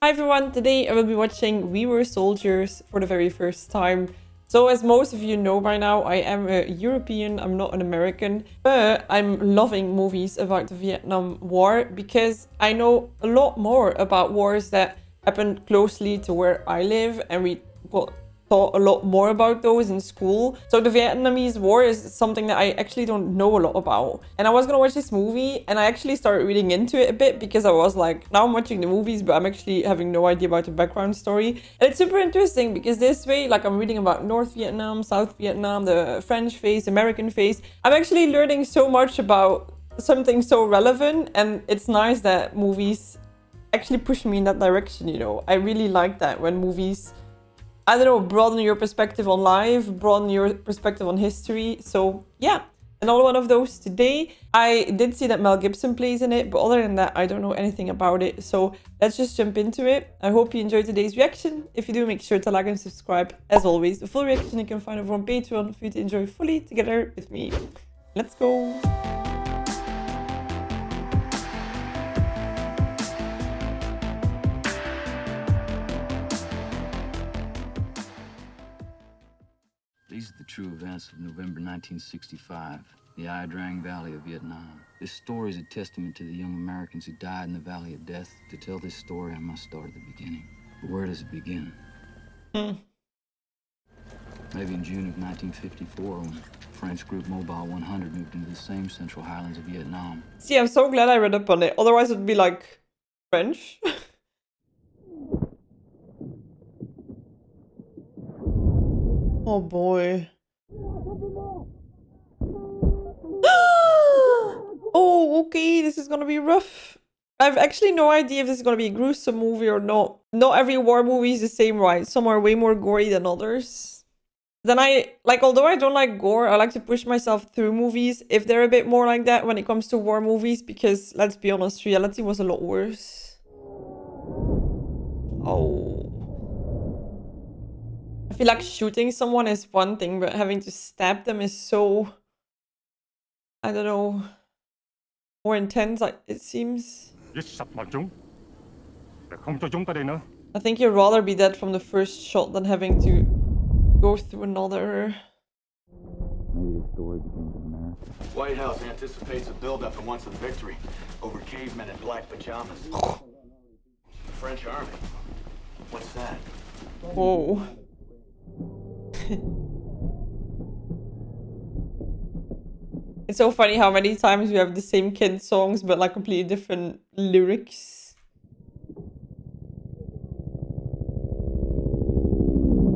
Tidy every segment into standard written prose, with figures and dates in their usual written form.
Hi everyone, today I will be watching We Were Soldiers for the very first time. So as most of you know by now, I am a European, I'm not an American, but I'm loving movies about the Vietnam War because I know a lot more about wars that happened closely to where I live, and we got taught a lot more about those in school. So the Vietnamese War is something that I actually don't know a lot about. And I was gonna watch this movie and I actually started reading into it a bit because I was like, now I'm watching the movies, but I'm actually having no idea about the background story. And it's super interesting because this way, like I'm reading about North Vietnam, South Vietnam, the French phase, American phase. I'm actually learning so much about something so relevant, and it's nice that movies actually push me in that direction, you know. I really like that when movies, I don't know, broaden your perspective on life, broaden your perspective on history. So yeah, another one of those today. I did see that Mel Gibson plays in it, but other than that, I don't know anything about it. So let's just jump into it. I hope you enjoyed today's reaction. If you do, make sure to like and subscribe. As always, the full reaction you can find over on Patreon for you to enjoy fully together with me. Let's go. These are the true events of November 1965, the Ia Drang Valley of Vietnam. This story is a testament to the young Americans who died in the Valley of Death. To tell this story, I must start at the beginning. But where does it begin? Maybe in June of 1954, when French group Mobile 100 moved into the same central highlands of Vietnam. See, I'm so glad I read up on it. Otherwise, it would be like French. Oh boy. Oh, okay, this is gonna be rough. I've actually no idea if this is gonna be a gruesome movie or not. Not every war movie is the same, right? Some are way more gory than others. Then although I don't like gore, I like to push myself through movies if they're a bit more like that when it comes to war movies, because let's be honest, reality was a lot worse. Oh. I feel like shooting someone is one thing, but having to stab them is so, I don't know, more intense, like it seems. I think you'd rather be dead from the first shot than having to go through another. Maybe the story begins in America. White House anticipates a buildup and wants a victory over cavemen in black pajamas. French army. What's that? Whoa. It's so funny how many times we have the same kid songs but like completely different lyrics.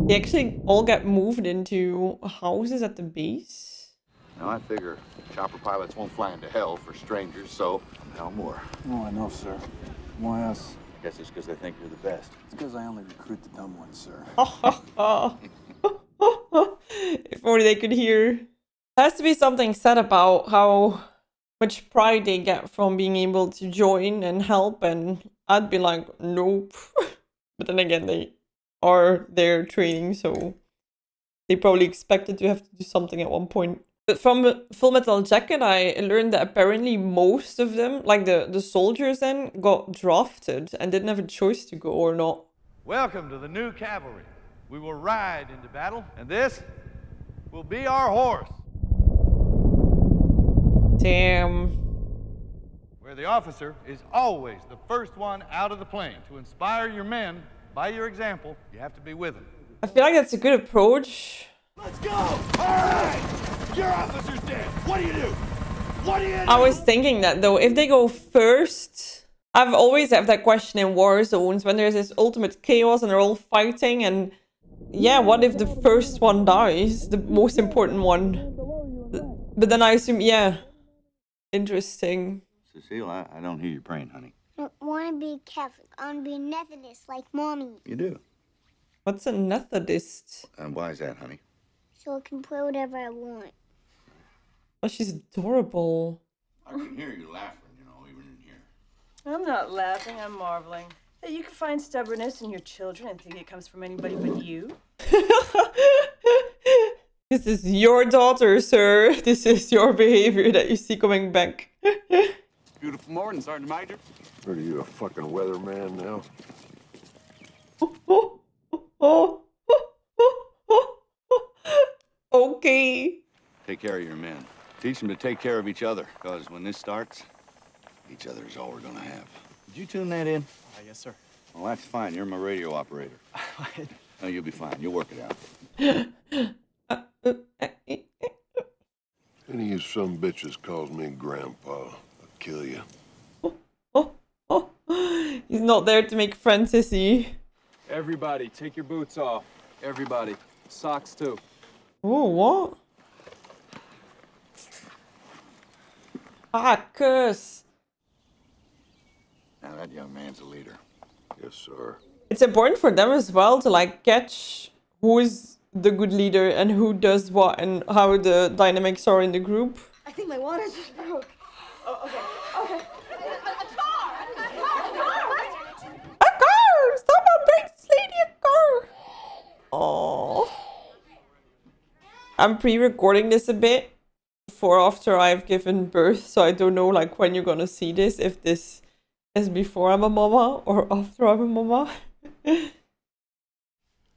They actually all get moved into houses at the base. Now I figure chopper pilots won't fly into hell for strangers, so no more. Oh, I know, sir. Why us? I guess it's because they think you're the best. It's because I only recruit the dumb ones, sir. If only they could hear. There has to be something said about how much pride they get from being able to join and help, and I'd be like, nope. But then again, they are there training, so they probably expected to have to do something at one point. But from Full Metal Jacket, I learned that apparently most of them, like the soldiers then, got drafted and didn't have a choice to go or not. Welcome to the new cavalry. We will ride into battle, and this will be our horse. Damn. Where the officer is always the first one out of the plane. To inspire your men by your example, you have to be with them. I feel like that's a good approach. Let's go! All right! Your officer's dead. What do you do? What do you do? I was thinking that though, if they go first, I've always had that question in war zones when there's this ultimate chaos and they're all fighting, and yeah, what if the first one dies? The most important one. But then I assume, yeah. Interesting. Cecile, I don't hear you praying, honey. I don't want to be Catholic. I want to be a Methodist like Mommy. You do? What's a Methodist? And why is that, honey? So I can play whatever I want. Oh, she's adorable. I can hear you laughing, you know, even in here. I'm not laughing, I'm marveling. That you can find stubbornness in your children and think it comes from anybody but you. This is your daughter, sir. This is your behavior that you see coming back. Beautiful morning, Sergeant Major. Are you a fucking weatherman now? Oh. Okay. Take care of your men. Teach them to take care of each other, because when this starts, each other is all we're gonna have. Did you tune that in? Yes, sir. Well, that's fine. You're my radio operator. No, you'll be fine. You'll work it out. Any of you some bitches calls me Grandpa, I'll kill you. He's not there to make friends, is he? Everybody, take your boots off. Everybody. Socks, too. Oh, what? Ah, curse. Now, that young man's a leader. Yes, sir. It's important for them as well to like catch who is the good leader and who does what and how the dynamics are in the group. I think my water just broke. Oh, okay. A car! Someone bring this lady a car! Oh. I'm pre-recording this a bit for after I've given birth, so I don't know like when you're gonna see this, if this is before I'm a mama or after I'm a mama.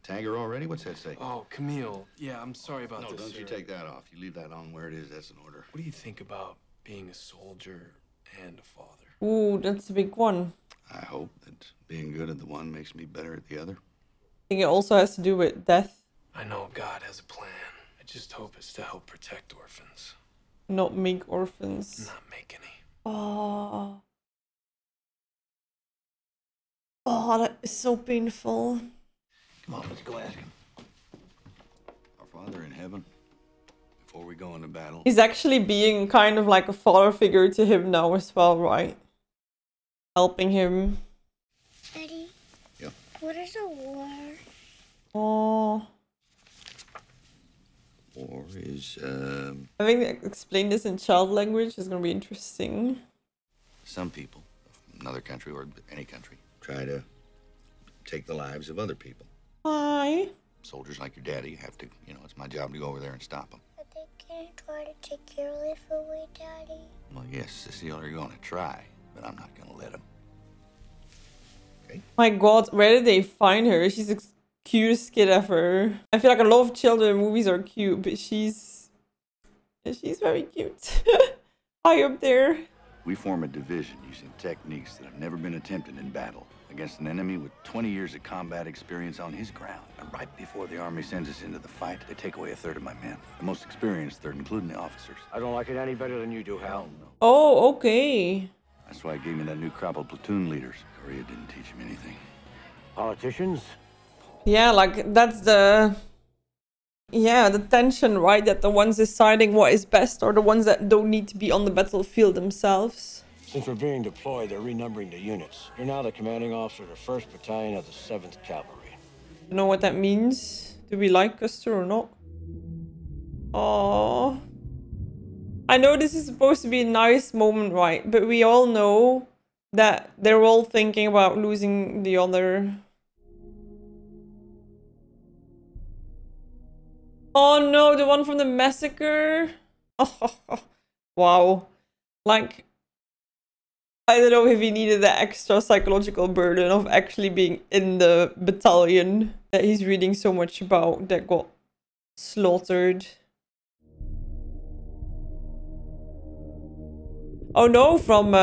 Tag her already? What's that say? Oh, Camille. Yeah, I'm sorry about No, this. don't you take that off. You leave that on where it is. That's an order. What do you think about being a soldier and a father? Ooh, that's a big one. I hope that being good at the one makes me better at the other. I think it also has to do with death, I know God has a plan. I just hope it's to help protect orphans. not make orphans. Not make any. Oh. Oh, that is so painful. Come on, let's go ask him. Our Father in heaven, before we go into battle. He's actually being kind of like a father figure to him now as well, right? Helping him. Daddy? Yeah? What is a war? Oh. War is, Having to explain this in child language is gonna be interesting. some people, another country or any country, try to take the lives of other people. Hi. Soldiers like your daddy have to, you know, it's my job to go over there and stop them. But they can't try to take your life away, Daddy. Well, yes, Cecile, they're going to try, but I'm not going to let them. Okay? My god, where did they find her? She's the cutest kid ever. I feel like a lot of children movies are cute, but she's very cute. High up there. We form a division using techniques that have never been attempted in battle against an enemy with 20 years of combat experience on his ground. And right before the army sends us into the fight, they take away a third of my men. The most experienced third, including the officers. I don't like it any better than you do, Hal. Oh, okay. That's why I gave me that new crop of platoon leaders. Korea didn't teach him anything. Politicians? Yeah, like that's the... Yeah, the tension, right? That the ones deciding what is best are the ones that don't need to be on the battlefield themselves. Since we're being deployed, they're renumbering the units. You're now the commanding officer of the 1st Battalion of the 7th Cavalry. You know what that means? Do we like Custer or not? Oh, I know this is supposed to be a nice moment, right? But we all know that they're all thinking about losing the other. Oh no, the one from the massacre? Oh, wow. Like, I don't know if he needed the extra psychological burden of actually being in the battalion that he's reading so much about that got slaughtered. Oh no, from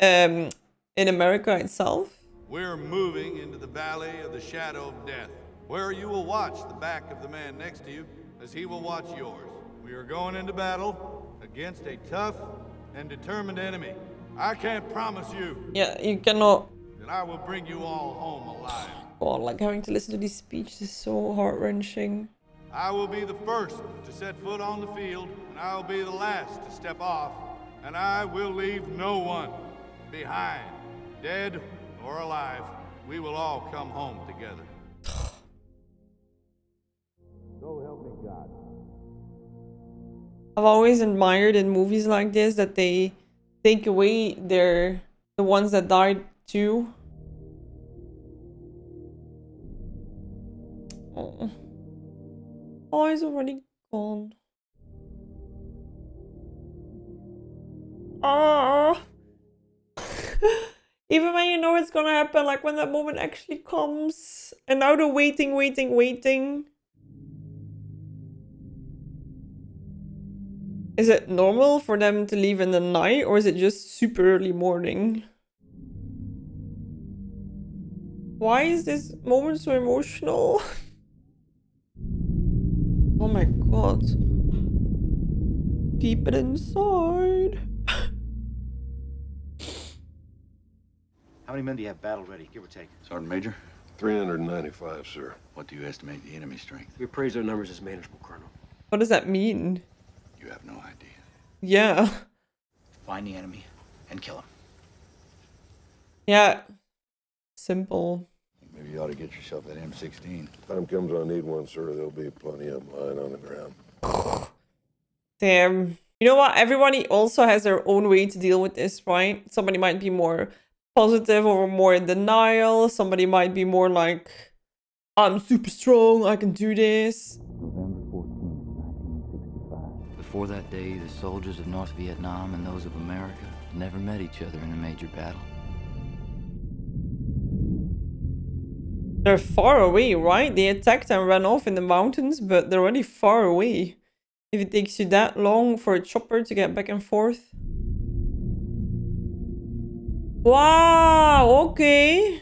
in America itself. We're moving into the valley of the shadow of death, where you will watch the back of the man next to you as he will watch yours. We are going into battle against a tough and determined enemy. I can't promise you. Yeah, you cannot. That I will bring you all home alive. God, like having to listen to these speeches is so heart-wrenching. I will be the first to set foot on the field, and I will be the last to step off, and I will leave no one behind. Dead or alive, we will all come home together. So help me God. I've always admired in movies like this that they take away the ones that died too. Oh, oh, he's already gone. Oh, Even when you know it's gonna happen, like when that moment actually comes. And now they're waiting. Is it normal for them to leave in the night, or is it just super early morning? Why is this moment so emotional? Oh my god. Keep it inside. How many men do you have battle ready, give or take? Sergeant Major? 395, sir. What do you estimate the enemy strength? We appraise our numbers as manageable, Colonel. What does that mean? You have no idea. Yeah. Find the enemy and kill him. Yeah. Simple. Maybe you ought to get yourself that M16. Time comes I need one, sir. There'll be plenty of them lying on the ground. Damn. You know what? Everybody also has their own way to deal with this, right? Somebody might be more positive or more in denial. Somebody might be more like, I'm super strong, I can do this. November 14th, 1965. Before that day, the soldiers of North Vietnam and those of America never met each other in a major battle. They're far away, right? They attacked and ran off in the mountains, but they're already far away. If it takes you that long for a chopper to get back and forth. Wow, okay.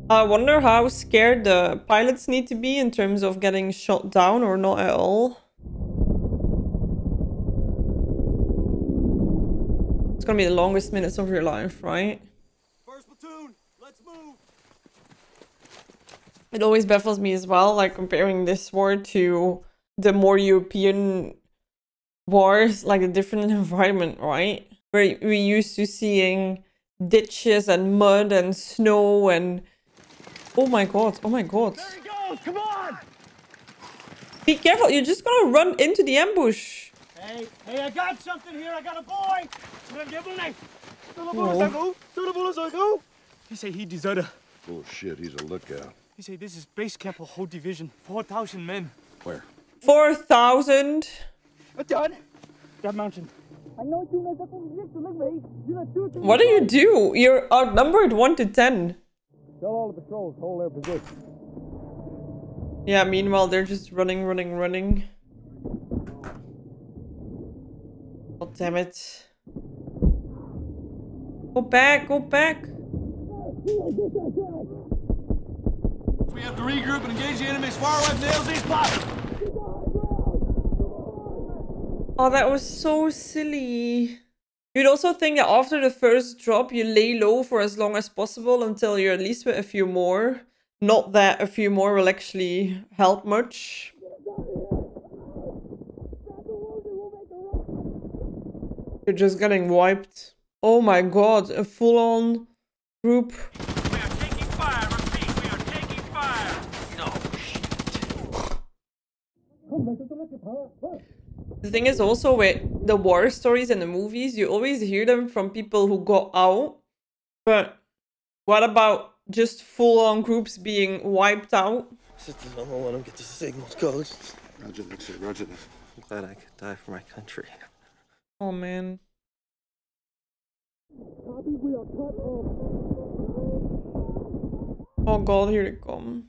I wonder how scared the pilots need to be in terms of getting shot down or not at all. It's gonna be the longest minutes of your life, right? First platoon, let's move. It always baffles me as well, like comparing this war to the more European wars, like a different environment, right? Where we're used to seeing ditches and mud and snow and... Oh my god, oh my god. There he goes, come on! Be careful, you're just gonna run into the ambush. Hey, I got something here, I got a boy! He say he deserted. Bullshit, he's a lookout. He say this is base camp of whole division. 4,000 men. Where? 4,000? That mountain. What do you do? You're outnumbered 1 to 10. Tell all the patrols hold their position. Yeah, meanwhile they're just running. God damn it. Go back. We have to regroup and engage the enemy as far away from the LZ as possible. Oh, that was so silly. You'd also think that after the first drop, you lay low for as long as possible until you're at least with a few more. Not that a few more will actually help much. You're just getting wiped. Oh my god, a full-on group. We are taking fire, repeat, we are taking fire! No The thing is also with the war stories and the movies, you always hear them from people who got out. But what about just full-on groups being wiped out? Sisters, I don't let them get the signals, Kogs. Roger that, sir. Roger that. I'm glad I could die for my country. Oh man. Oh god, here they come.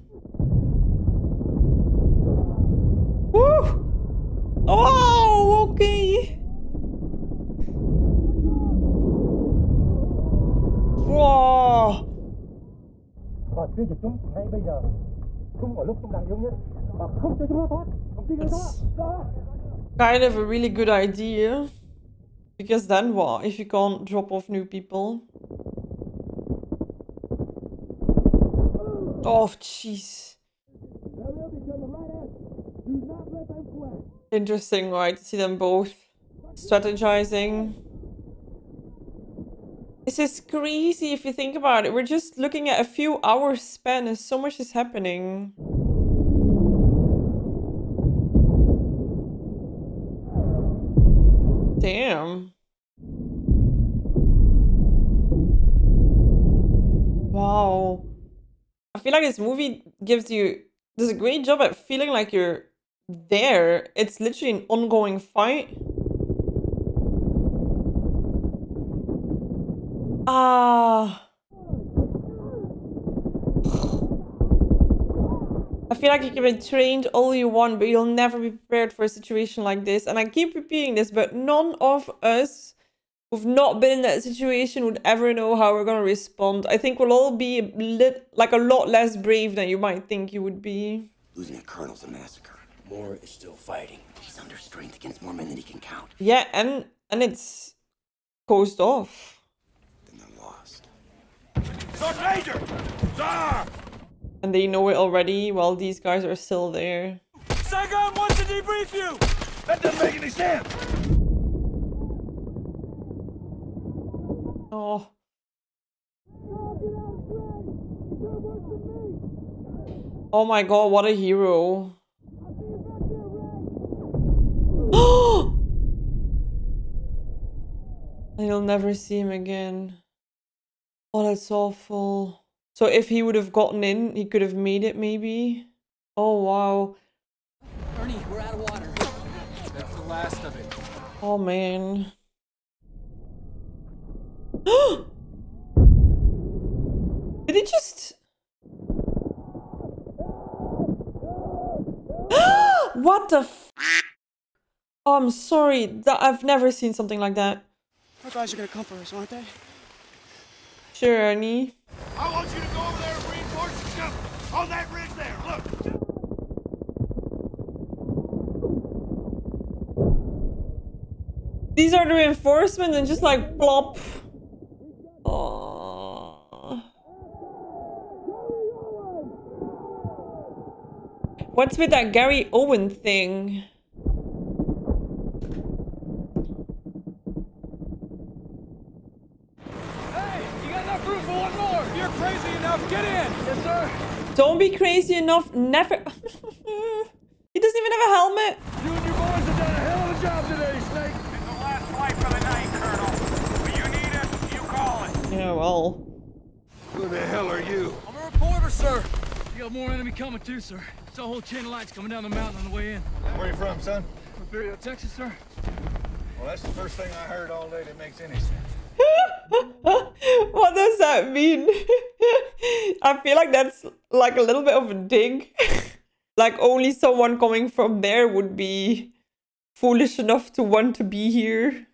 Woo! Oh, okay. Wow. Và truy diệt chúng ngay bây giờ. Chúng vào lúc chúng đang yếu nhất và không cho chúng nó thoát. Không chỉ đó. Kind of a really good idea. Because then what if you can't drop off new people? Oh, jeez. Interesting, right? To see them both strategizing. This is crazy if you think about it. We're just looking at a few hours span and so much is happening. Damn. Wow. I feel like this movie does a great job at feeling like you're there. It's literally an ongoing fight. Ah. I feel like you can be trained all you want, but you'll never be prepared for a situation like this. And I keep repeating this, but none of us who've not been in that situation would ever know how we're gonna respond. I think we'll all be a lot less brave than you might think you would be. Losing a colonel's a massacre. Moore is still fighting. He's under strength against more men than he can count. Yeah, and it's closed off. Then they're lost. Major! Sir! And they know it already while these guys are still there. Saigon wants to debrief you! That doesn't make any sense! Oh. Oh my god, what a hero. And you'll never see him again. Oh, that's awful. So if he would have gotten in, he could have made it maybe. Oh, wow. Ernie, we're out of water. That's the last of it. Oh, man. Did he just... What the f... Oh, I'm sorry. I've never seen something like that. Our guys are gonna come for us, aren't they? Sure, Ernie. I want you to go over there and reinforce the ship on that ridge there. Look. These are the reinforcements and just like plop. Oh. What's with that Gary Owen thing? Get in! Yes, sir. Don't be crazy enough. Never. He doesn't even have a helmet. You and your boys have done a hell of a job today, Snake. It's the last flight for the night, Colonel. When you need us, you call it. Yeah, well. Who the hell are you? I'm a reporter, sir. You got more enemy coming too, sir. It's a whole chain of lights coming down the mountain on the way in. Where are you from, son? Imperial, Texas, sir. Well, that's the first thing I heard all day that makes any sense. What does that mean? I feel like that's like a little bit of a dig. Like only someone coming from there would be foolish enough to want to be here.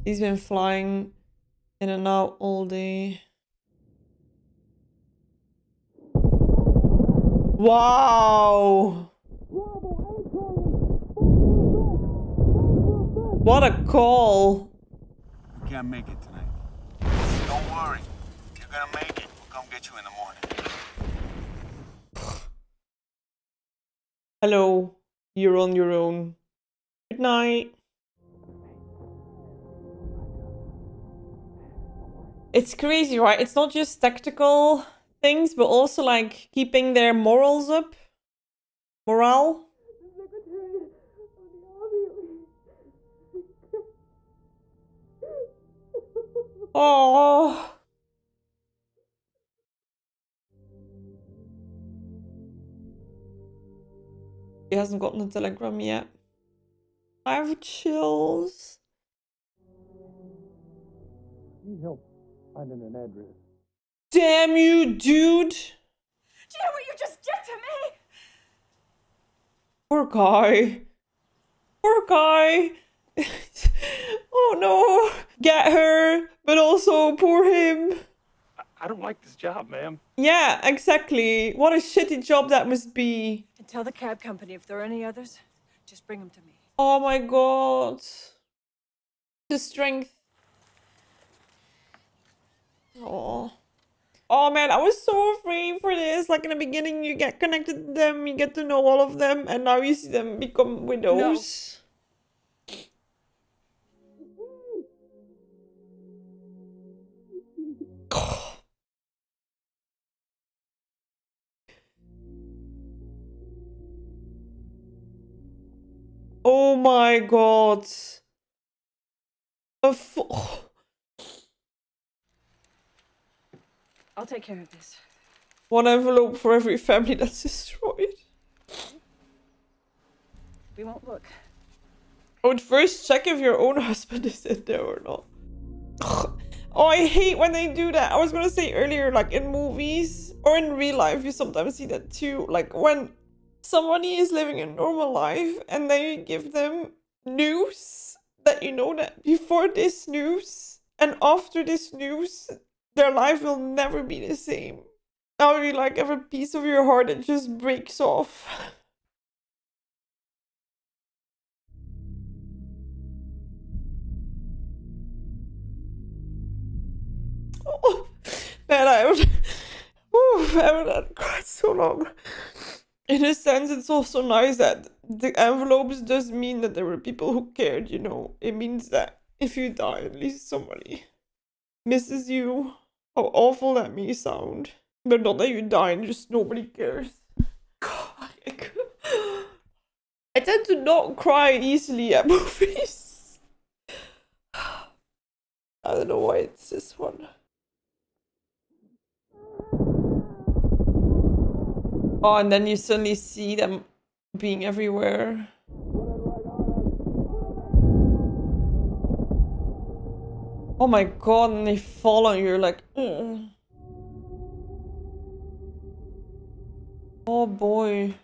He's been flying in and out all day. Wow. What a call. You can't make it tonight. Don't worry. You're gonna make it. We'll come get you in the morning. Hello. You're on your own. Good night. It's crazy, right? It's not just tactical things, but also like keeping their morals up. Morale. Oh. He hasn't gotten a telegram yet. I have chills. Need help finding an address. Damn you, dude. Do you know what you just did to me? Poor guy. Poor guy. Oh no. Get her, but also poor him. I don't like this job, ma'am. Yeah, exactly. What a shitty job that must be. And tell the cab company if there are any others, just bring them to me. Oh my god. The strength. Oh. Oh man, I was so afraid for this. Like in the beginning, you get connected to them, you get to know all of them, and now you see them become widows. Oh my god. I'll take care of this. One envelope for every family that's destroyed. We won't look. I would first check if your own husband is in there or not. Oh, I hate when they do that. I was gonna say earlier, like in movies or in real life, you sometimes see that too. Like when somebody is living a normal life and then you give them news that you know that before this news and after this news, their life will never be the same. Now you like have a piece of your heart that just breaks off. Oh, man, I haven't cried so long. In a sense, it's also nice that the envelopes does mean that there were people who cared, you know. It means that if you die, at least somebody misses you. How awful that may sound. But not that you die and just nobody cares. God, I tend to not cry easily at movies. I don't know why it's this one. Oh, and then you suddenly see them being everywhere. Oh my god, and they fall on you, you're like, ugh. Oh boy.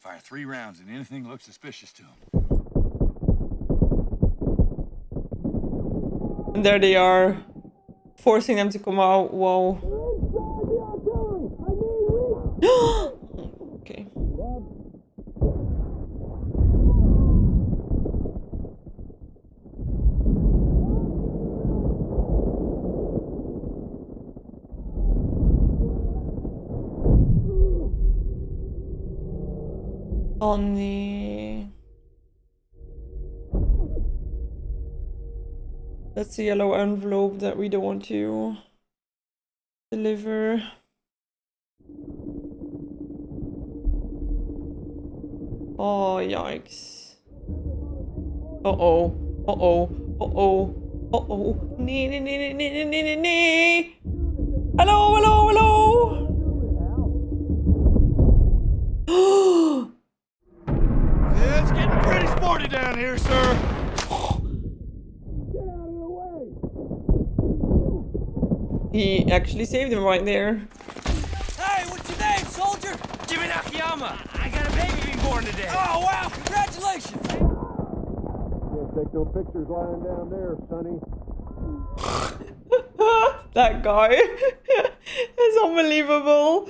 Fire 3 rounds and anything looks suspicious to him. And there they are, forcing them to come out. Whoa. Okay. On the... That's the yellow envelope that we don't want to deliver. Oh, yikes. Uh-oh. Uh-oh. Uh-oh. Uh-oh. Nee, nee, nee, nee, nee, nee, nee, nee. Hello, hello, hello. Yeah, it's getting pretty sporty down here, sir. He actually saved him right there. Hey, what's your name, soldier? Jimmy Nakayama. I got a baby being born today. Oh, wow, congratulations. Can't take no pictures lying down there, Sonny. That guy. It's unbelievable.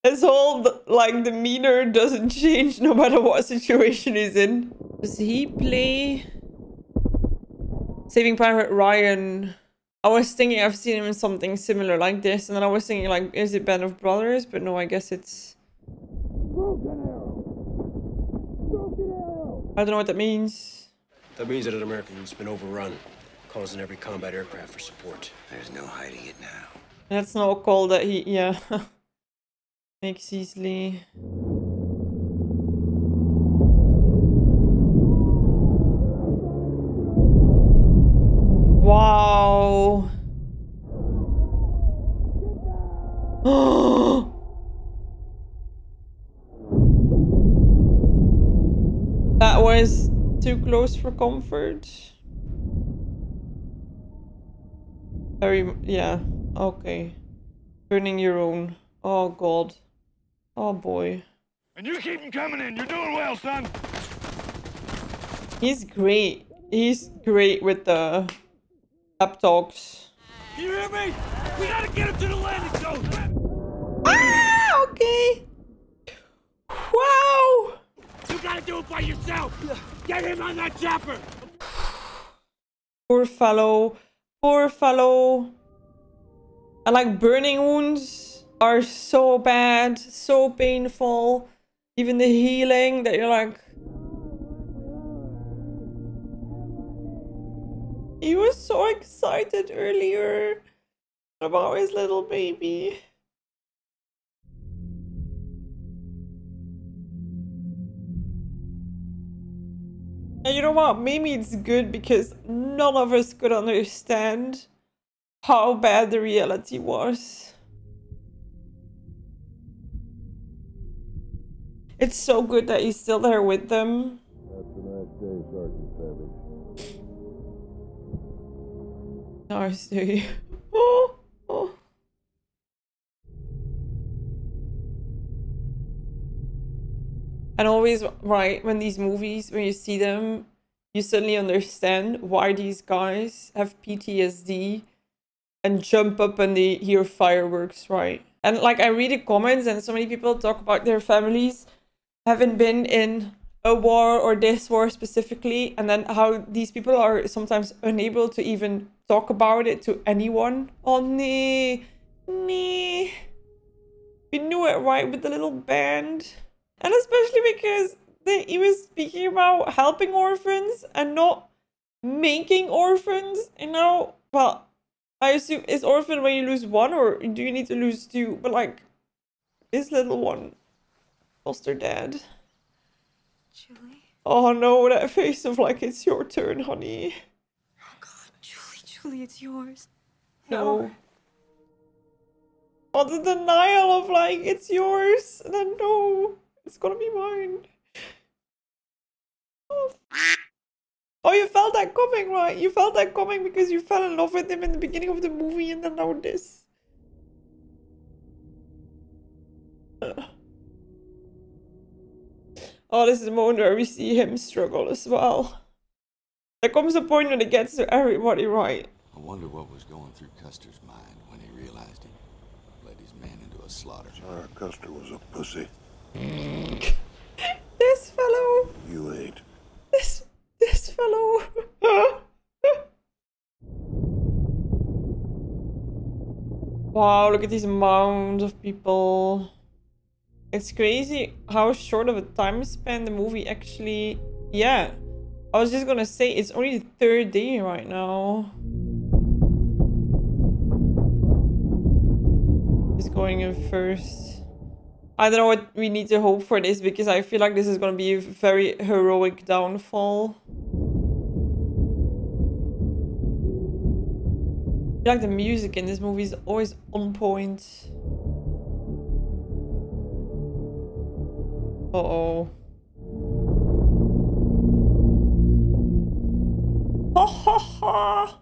His whole, like, demeanor doesn't change no matter what situation he's in. Does he play Saving Private Ryan? I was thinking I've seen him in something similar like this, and then I was thinking, like, is it Band of Brothers? But no, I guess it's... Broken arrow. Broken arrow. I don't know what that means. That means that an American has been overrun, causing every combat aircraft for support. There's no hiding it now. That's not a call that he, yeah, makes easily. Wow. That was too close for comfort. Very, yeah, okay. Burning your own. Oh god. Oh boy. And you keep them coming in. You're doing well, son. He's great. He's great with the pep talks. Can you hear me? We gotta get him to the landing zone. Ah, okay. Wow. You gotta do it by yourself. Get him on that Jasperr. Poor fellow. Poor fellow. And like burning wounds are so bad, so painful. Even the healing that you're like... He was so excited earlier about his little baby. And you know what? Maybe it's good because none of us could understand how bad the reality was. It's so good that he's still there with them. That's a nice day, I see. Oh, oh. And always, right, when these movies, when you see them, you suddenly understand why these guys have PTSD and jump up when they hear fireworks, right? And like I read the comments and so many people talk about their families having been in a war or this war specifically, and then how these people are sometimes unable to even talk about it to anyone. Oh, nee. Nee. We knew it, right, with the little band. And especially because he was speaking about helping orphans and not making orphans. And now, well, I assume it's orphan when you lose one, or do you need to lose two? But like, this little one lost her dad. Julie? Oh no, that face of like, it's your turn, honey. Oh God, Julie, it's yours. No. Oh, the denial of like, it's yours. And then no, it's gonna be mine. Oh, you felt that coming, right? You felt that coming because you fell in love with him in the beginning of the movie and then now this. Oh, this is the moment where we see him struggle as well. There comes a point when it gets to everybody, right? I wonder what was going through Custer's mind when he realized he led his men into a slaughter. Sorry, Custer was a pussy. This fellow. You ain't. This fellow. Wow, look at these mounds of people. It's crazy how short of a time span the movie actually... Yeah. I was just gonna say, it's only the third day right now. He's going in first. I don't know what we need to hope for this, because I feel like this is gonna be a very heroic downfall. I feel like the music in this movie is always on point. Uh-oh. Ha ha ha!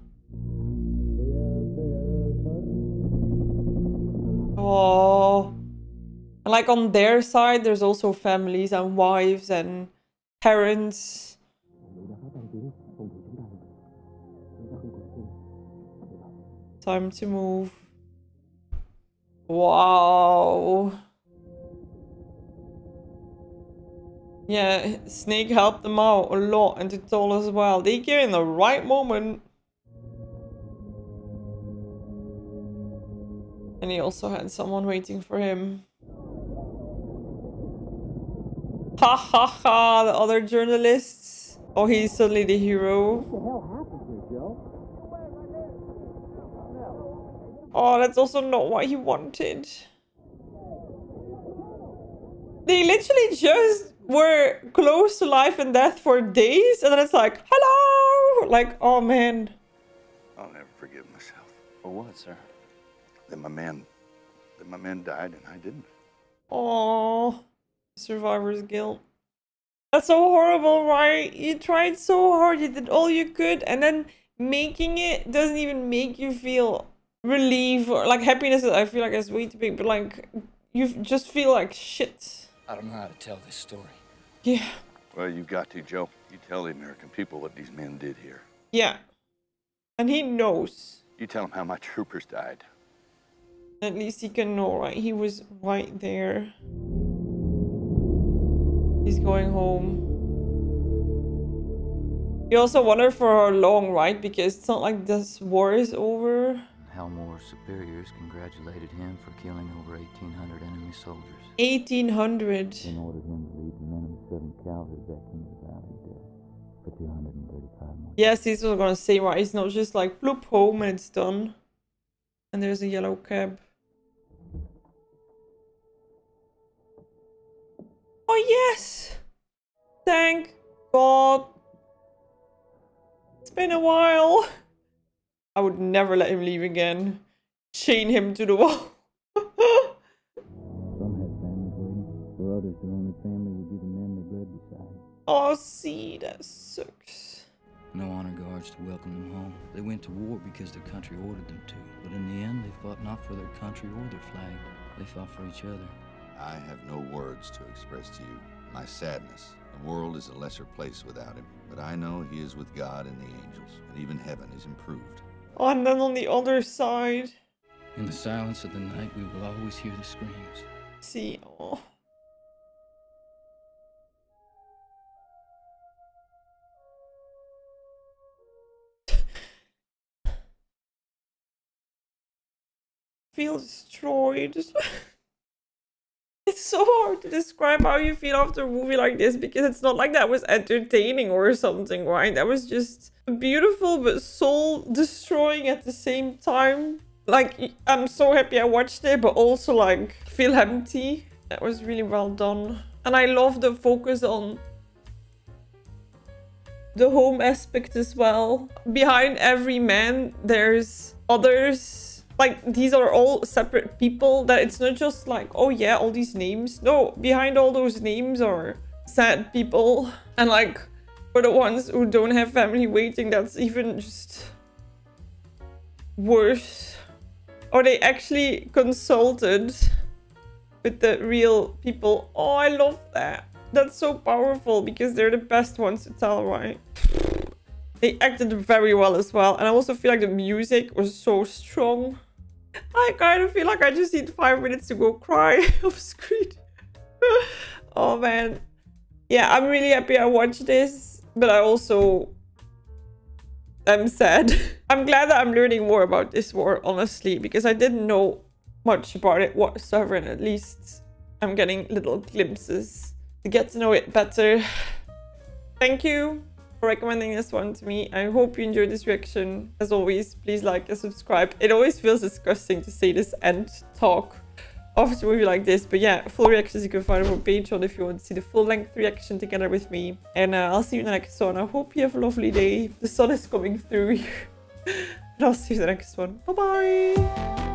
Oh. And like on their side, there's also families and wives and parents. Time to move. Wow. Yeah, Snake helped them out a lot, and Tutol as well. They came in the right moment. And he also had someone waiting for him. Ha ha ha, the other journalists. Oh, he's suddenly the hero. What the hell happened here, Joe? Oh, that's also not what he wanted. They literally just were close to life and death for days, and then it's like, hello! Like, oh man. I'll never forgive myself. For what, sir? That my men died and I didn't. Oh, survivor's guilt. That's so horrible, right? You tried so hard, you did all you could, and then making it doesn't even make you feel relief or like happiness. I feel like it's way too big, but like you just feel like shit. I don't know how to tell this story. Yeah. Well, you've got to, Joe. You tell the American people what these men did here. Yeah. And he knows. You tell them how my troopers died. At least he can know, right? He was right there. He's going home. You also wonder for how long, right? Because it's not like this war is over. Helmore's superiors congratulated him for killing over 1,800 enemy soldiers. 1,800. Then ordered him to lead the men of the 7th Cavalry back into the Valley of Death for 235 more. Yes, this was gonna say, right? It's not just like bloop home and it's done. And there's a yellow cab. Oh yes! Thank God. It's been a while. I would never let him leave again. Chain him to the wall. Some had families waiting. For others, their only family would be the men they bled beside. Oh, see, that sucks. No honor guards to welcome them home. They went to war because their country ordered them to. But in the end, they fought not for their country or their flag. They fought for each other. I have no words to express to you my sadness. The world is a lesser place without him, but I know he is with God and the angels, and even heaven is improved. Oh, and then on the other side. In the silence of the night, we will always hear the screams. See, oh. Feel destroyed. It's so hard to describe how you feel after a movie like this, because it's not like that was entertaining or something, right? That was just beautiful but soul destroying at the same time. Like, I'm so happy I watched it, but also like feel empty. That was really well done. And I love the focus on the home aspect as well. Behind every man, there's others. Like, these are all separate people, that it's not just like, oh yeah, all these names. No, behind all those names are sad people. And like, for the ones who don't have family waiting, that's even just worse. Or they actually consulted with the real people. Oh, I love that. That's so powerful, because they're the best ones to tell, right? They acted very well as well. And I also feel like the music was so strong. I kind of feel like I just need 5 minutes to go cry off screen. Oh man. Yeah, I'm really happy I watched this, but I also am sad. I'm glad that I'm learning more about this war, honestly, because I didn't know much about it whatsoever, and at least I'm getting little glimpses to get to know it better. Thank you for recommending this one to me. I hope you enjoyed this reaction. As always, please like and subscribe. It always feels disgusting to say this end talk after a movie like this, but yeah, full reactions you can find on Patreon if you want to see the full-length reaction together with me. And I'll see you in the next one. I hope you have a lovely day. The sun is coming through here. And I'll see you in the next one. Bye bye.